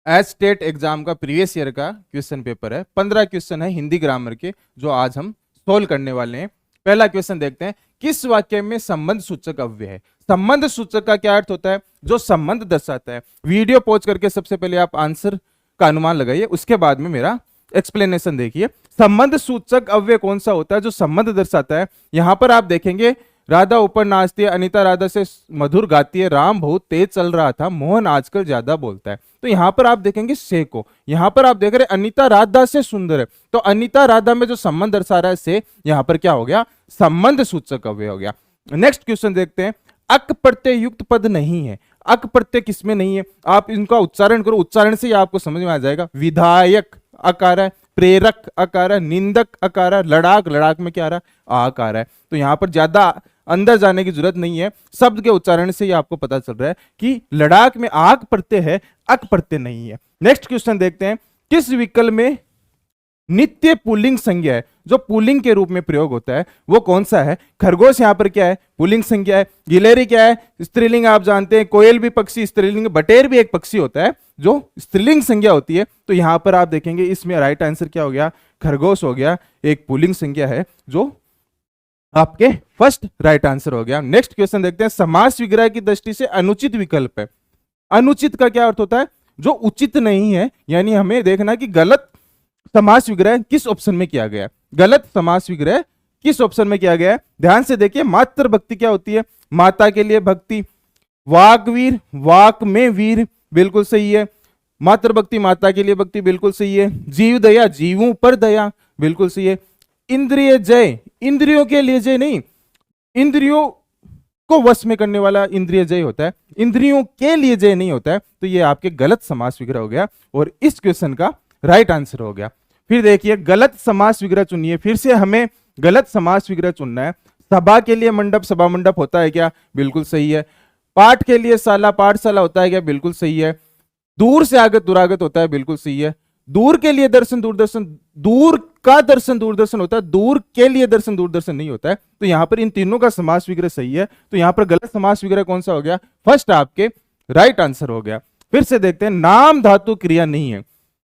As state exam का previous year का question paper है। 15 क्वेश्चन है हिंदी ग्रामर के जो आज हम सोल्व करने वाले हैं। पहला क्वेश्चन देखते हैं, किस वाक्य में संबंध सूचक अव्यय है? संबंध सूचक का क्या अर्थ होता है? जो संबंध दर्शाता है। वीडियो पॉज करके सबसे पहले आप आंसर का अनुमान लगाइए, उसके बाद में मेरा एक्सप्लेनेशन देखिए। संबंध सूचक अव्यय कौन सा होता है जो संबंध दर्शाता है? यहां पर आप देखेंगे, राधा ऊपर नाचती है, अनीता राधा से मधुर गाती है, राम बहुत तेज चल रहा था, मोहन आजकल ज्यादा बोलता है। तो यहां पर आप देखेंगे से को, यहां पर आप देख रहे अनीता राधा से सुंदर है, तो अनीता राधा में जो संबंध दर्शा रहा है से, यहां पर क्या हो गया? संबंध सूचक अव्यय हो गया। नेक्स्ट क्वेश्चन देखते हैं, अक प्रत्यय युक्त पद नहीं है। अक प्रत्यय किसमें नहीं है? आप इनका उच्चारण करो, उच्चारण से ही आपको समझ में आ जाएगा। विधायक अकार है, प्रेरक अकार है, निंदक अकार है, लड़ाक, लड़ाक में क्या आ रहा है? आकार है। तो यहां पर ज्यादा अंदर जाने की जरूरत नहीं है, शब्द के उच्चारण से ही आपको पता चल रहा है कि लड़ाक में आक प्रत्यय है, अक प्रत्यय नहीं है। नेक्स्ट क्वेश्चन देखते हैं, किस विकल्प में नित्य पुल्लिंग संज्ञा है जो पुल्लिंग के रूप में प्रयोग होता है, वो कौन सा है? खरगोश यहां पर क्या है? पुल्लिंग संज्ञा है। गिलहरी क्या है? स्त्रीलिंग आप जानते हैं। कोयल भी पक्षी स्त्रीलिंग, बटेर भी एक पक्षी होता है जो स्त्रीलिंग संज्ञा होती है। तो यहां पर आप देखेंगे इसमें राइट आंसर क्या हो गया? खरगोश हो गया, एक पुल्लिंग संज्ञा है जो आपके फर्स्ट राइट आंसर हो गया। नेक्स्ट क्वेश्चन देखते हैं, समास विग्रह की दृष्टि से अनुचित विकल्प है। अनुचित का क्या अर्थ होता है? जो उचित नहीं है, यानी हमें देखना कि गलत समास विग्रह किस ऑप्शन में किया गया है। गलत समास विग्रह किस ऑप्शन में किया गया है? ध्यान से देखिए, मातृ भक्ति क्या होती है? माता के लिए भक्ति। वाग्वीर, वाक में वीर, बिल्कुल सही है। मातृ भक्ति, माता के लिए भक्ति, बिल्कुल सही है। जीव दया, जीवों पर दया, बिल्कुल सही है। इंद्रिय जय, इंद्रियों के लिए जय नहीं, इंद्रियों को वश में करने वाला इंद्रिय जय होता है, इंद्रियों के लिए जय नहीं होता है। तो ये आपके गलत समास विग्रह हो गया और इस क्वेश्चन का राइट आंसर हो गया। फिर देखिए, गलत समास विग्रह चुनिए। फिर से हमें गलत समास विग्रह चुनना है। सभा के लिए मंडप, सभा मंडप होता है क्या? बिल्कुल सही है। पाठ के लिए शाला, पाठशाला होता है क्या? बिल्कुल सही है। दूर से आगत, दुरागत होता है, बिल्कुल सही है। दूर के लिए दर्शन, दूरदर्शन, दूर का दर्शन दूरदर्शन होता है, दूर के लिए दर्शन दूरदर्शन नहीं होता है। तो यहां पर इन तीनों का समास विग्रह सही है। तो यहां पर गलत समास विग्रह कौन सा हो गया? फर्स्ट आपके राइट आंसर हो गया। फिर से देखते हैं, नाम धातु क्रिया नहीं है।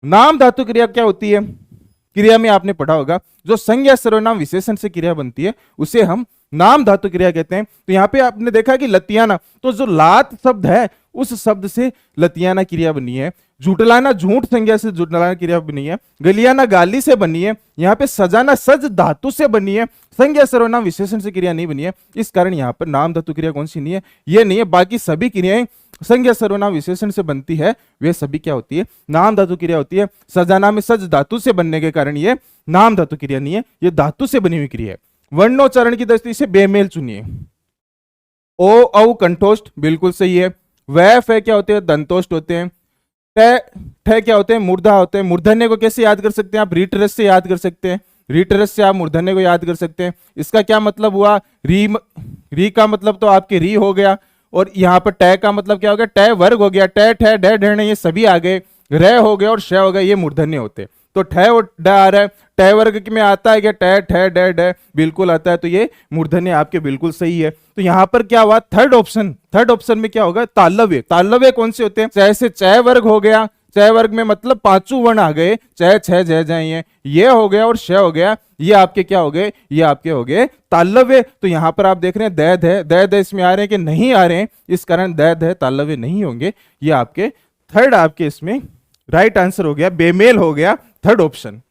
नाम धातु क्रिया क्या होती है? क्रिया में आपने पढ़ा होगा, जो संज्ञा सर्वनाम विशेषण से क्रिया बनती है उसे हम नाम धातु क्रिया कहते हैं। तो यहां पे आपने देखा कि लतियाना, तो जो लात शब्द है उस शब्द से लतियाना क्रिया बनी है। झूठलाना, झूठ संज्ञा से झूठलाना क्रिया बनी है। गलियाना गाली से बनी है। यहाँ पे सजाना सज धातु से बनी है, संज्ञा सर्वनाम विशेषण से क्रिया नहीं बनी है। इस कारण यहाँ पर नाम धातु क्रिया कौन सी नहीं है? ये नहीं है। बाकी सभी क्रियाएं संज्ञा सर्वनाम विशेषण से बनती है, वे सभी क्या होती है? नाम धातु क्रिया होती है। सजाना में सज धातु से बनने के कारण ये नाम धातु क्रिया नहीं है, ये धातु से बनी हुई क्रिया है। वर्णोच्चारण की दृष्टि से बेमेल चुनिए। ओ औ कंठोष्ठ, बिल्कुल सही है। वह फे क्या होते हैं? दंतोष्ठ होते हैं। ठ क्या होते हैं? मूर्धा होते हैं। मूर्धन्य को कैसे याद कर सकते हैं आप? रीटरस से याद कर सकते हैं। रीटरस से आप मूर्धन्य को याद कर सकते हैं। इसका क्या मतलब हुआ? री का मतलब तो आपके री हो गया, और यहाँ पर ट का मतलब क्या हो गया? ट वर्ग हो गया। ट ठ ड ढ ये सभी आ गए। र हो गया और श हो गया, ये मूर्धन्य होते। तो ठ और ड आ रहा है, ट वर्ग में आता है क्या? ट ठ ड ढ बिल्कुल आता है, तो ये मूर्धन्य आपके बिल्कुल सही है। तो यहां पर क्या हुआ? थर्ड ऑप्शन में क्या होगा? तालव्य। तालव्य कौन से होते हैं? च से च वर्ग हो गया। च वर्ग में मतलब पांचों वर्ण आ गए, च छ ज ज ये हो गया और श हो गया, ये आपके क्या हो गए? ये आपके हो गए तालव्य। तो यहां पर आप देख रहे हैं द द इसमें आ रहे हैं कि नहीं आ रहे हैं, इस कारण द तालव्य नहीं होंगे। ये आपके थर्ड आपके इसमें राइट आंसर हो गया, बेमेल हो गया थर्ड ऑप्शन।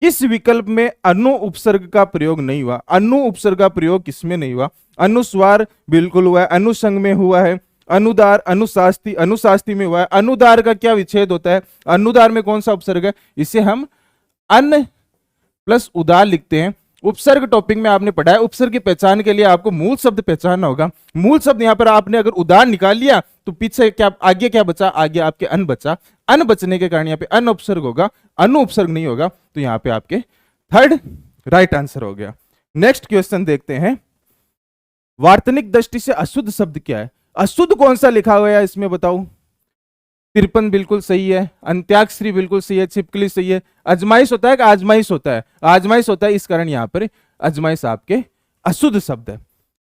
इस विकल्प में अनु उपसर्ग का प्रयोग नहीं हुआ। अनु उपसर्ग का प्रयोग किसमें नहीं हुआ? अनुस्वार बिल्कुल हुआ है, अनुसंग में हुआ है, अनुदार, अनुशास्ति, अनुशास्ति में हुआ है। अनुदार का क्या विच्छेद होता है? अनुदार में कौन सा उपसर्ग है? इसे हम अन प्लस उदार लिखते हैं। उपसर्ग टॉपिक में आपने पढ़ा है, उपसर्ग की पहचान के लिए आपको मूल शब्द पहचानना होगा। मूल शब्द यहाँ पर आपने अगर उदार निकाल लिया तो पीछे क्या, आगे क्या बचा? आगे आपके अन बचा। अन बचने के कारण यहाँ पे अन उपसर्ग होगा, अनु उपसर्ग नहीं होगा। तो यहाँ पे आपके थर्ड राइट आंसर हो गया। नेक्स्ट क्वेश्चन देखते हैं, वार्तनिक दृष्टि से अशुद्ध शब्द क्या है? अशुद्ध कौन सा लिखा हुआ है इसमें बताओ? तिरपन बिल्कुल सही है, अंत्याक्षरी बिल्कुल सही है, छिपकली सही है। अजमाइश होता है कि आजमाइश होता है? आजमाइश होता है, इस कारण यहां पर अजमाइश आपके अशुद्ध शब्द है।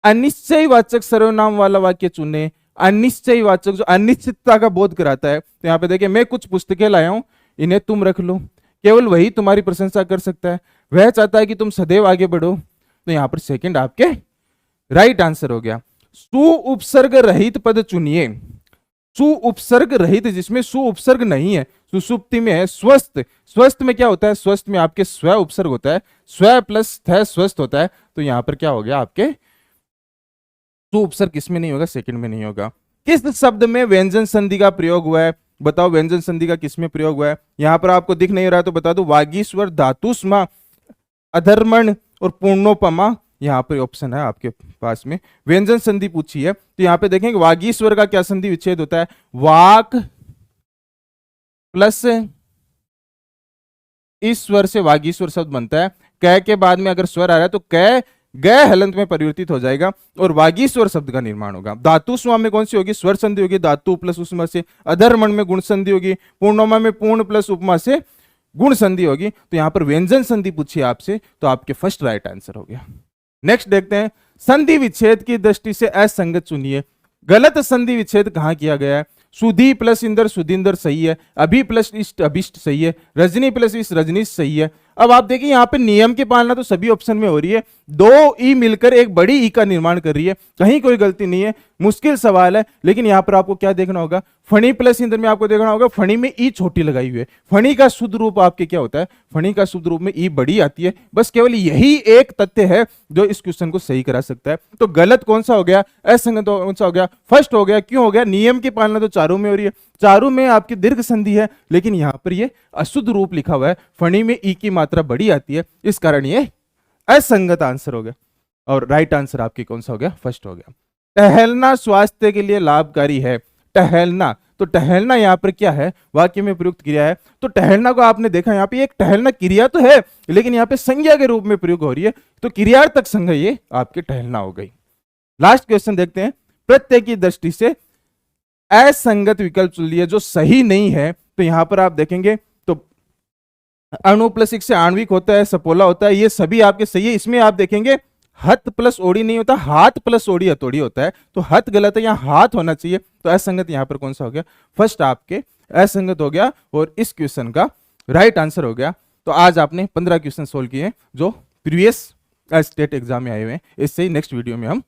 अनिश्चयवाचक सर्वनाम वाला वाक्य चुने। अनिश्चयवाचक जो अनिश्चितता का बोध कराता है। तो यहाँ पे देखिए, मैं कुछ पुस्तकें लाया हूं, इन्हें तुम रख लो, केवल वही तुम्हारी प्रशंसा कर सकता है, वह चाहता है कि तुम सदैव आगे बढ़ो। तो यहाँ पर सेकंड आपके राइट आंसर हो गया। सु उपसर्ग रहित पद चुनिए। सु उपसर्ग रहित, जिसमें सु उपसर्ग नहीं है, सुसुप्ति में है स्वस्थ। स्वस्थ में क्या होता है, स्वस्थ में आपके स्व उपसर्ग होता है, स्व प्लस थ स्वस्थ होता है। तो यहां पर क्या हो गया आपके सु उपसर्ग किसमें नहीं होगा, सेकंड में नहीं होगा। किस शब्द में व्यंजन संधि का प्रयोग हुआ है, बताओ व्यंजन संधि का किसमें प्रयोग हुआ है। यहां पर आपको दिख नहीं रहा तो बता दो, वागीश्वर, धातुष्मा, अधर्मण और पूर्णोपमा। यहाँ पे ऑप्शन है आपके पास में, व्यंजन संधि पूछी है। तो यहाँ पे देखेंगे वागीश्वर का क्या संधि विच्छेद होता है, वाक प्लस ईश्वर से वागीश्वर शब्द बनता है। क के बाद में अगर स्वर आ रहा है तो क गय हलंत में परिवर्तित हो जाएगा और वागीश्वर शब्द का निर्माण होगा। धातु स्वा में कौन सी होगी, स्वर संधि होगी, धातु प्लस उसमा से। अधर्मण में गुण संधि होगी, पूर्णोमा में पूर्ण प्लस उपमा से गुण संधि होगी। तो यहां पर व्यंजन संधि पूछी आपसे, तो आपके फर्स्ट राइट आंसर हो गया। नेक्स्ट देखते हैं, संधि विच्छेद की दृष्टि से असंगत चुनिए। गलत संधि विच्छेद कहां किया गया है। सुधी प्लस इंदर सुधिंदर सही है, अभी प्लस इष्ट अभिष्ट सही है, रजनी प्लस इष्ट रजनीश सही है। अब आप देखिए यहाँ पे नियम की पालना तो सभी ऑप्शन में हो रही है, दो ई मिलकर एक बड़ी ई का निर्माण कर रही है, कहीं कोई गलती नहीं है। मुश्किल सवाल है, लेकिन यहाँ पर आपको क्या देखना होगा, फणी प्लस इंदर में आपको देखना होगा फणी में ई छोटी लगाई हुई है। फणी का शुद्ध रूप आपके क्या होता है, फणी का शुद्ध रूप में ई बड़ी आती है। बस केवल यही एक तथ्य है जो इस क्वेश्चन को सही करा सकता है। तो गलत कौन सा हो गया, असंगत कौन सा हो गया, फर्स्ट हो गया। क्यों हो गया, नियम की पालना तो चारों में हो रही है, चारों में आपकी दीर्घ संधि है, लेकिन यहां पर ये अशुद्ध रूप लिखा हुआ है, फणी में ई की मात्रा बड़ी आती है, इस कारण ये असंगत आंसर हो गया। और राइट आंसर आपकी कौन सा हो गया, फर्स्ट हो गया। टहलना स्वास्थ्य के लिए लाभकारी है। टहलना, तो टहलना यहाँ पर क्या है, वाक्य में प्रयुक्त क्रिया है। तो टहलना को आपने देखा यहाँ पे एक टहलना क्रिया तो है, लेकिन यहाँ पे संज्ञा के रूप में प्रयोग हो रही है, तो क्रियार्थक संज्ञा ये आपके टहलना हो गई। लास्ट क्वेश्चन देखते हैं, प्रत्यय की दृष्टि से असंगत विकल्प चुन लिए जो सही नहीं है। तो यहां पर आप देखेंगे तो अणु प्लस एक से आणविक होता है, सपोला होता है, ये सभी आपके सही है। इसमें आप देखेंगे हथ प्लस ओड़ी नहीं होता, हाथ प्लस ओड़ी हथौड़ी होता है, तो हथ गलत है, यहाँ हाथ होना चाहिए। तो असंगत यहां पर कौन सा हो गया, फर्स्ट आपके असंगत हो गया और इस क्वेश्चन का राइट आंसर हो गया। तो आज आपने 15 क्वेश्चन सोल्व किए जो प्रीवियस स्टेट एग्जाम में आए हुए हैं। इससे ही नेक्स्ट वीडियो में हम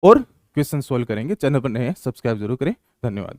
और क्वेश्चन सोल्व करेंगे। चैनल पर नए हैं, सब्सक्राइब जरूर करें। धन्यवाद।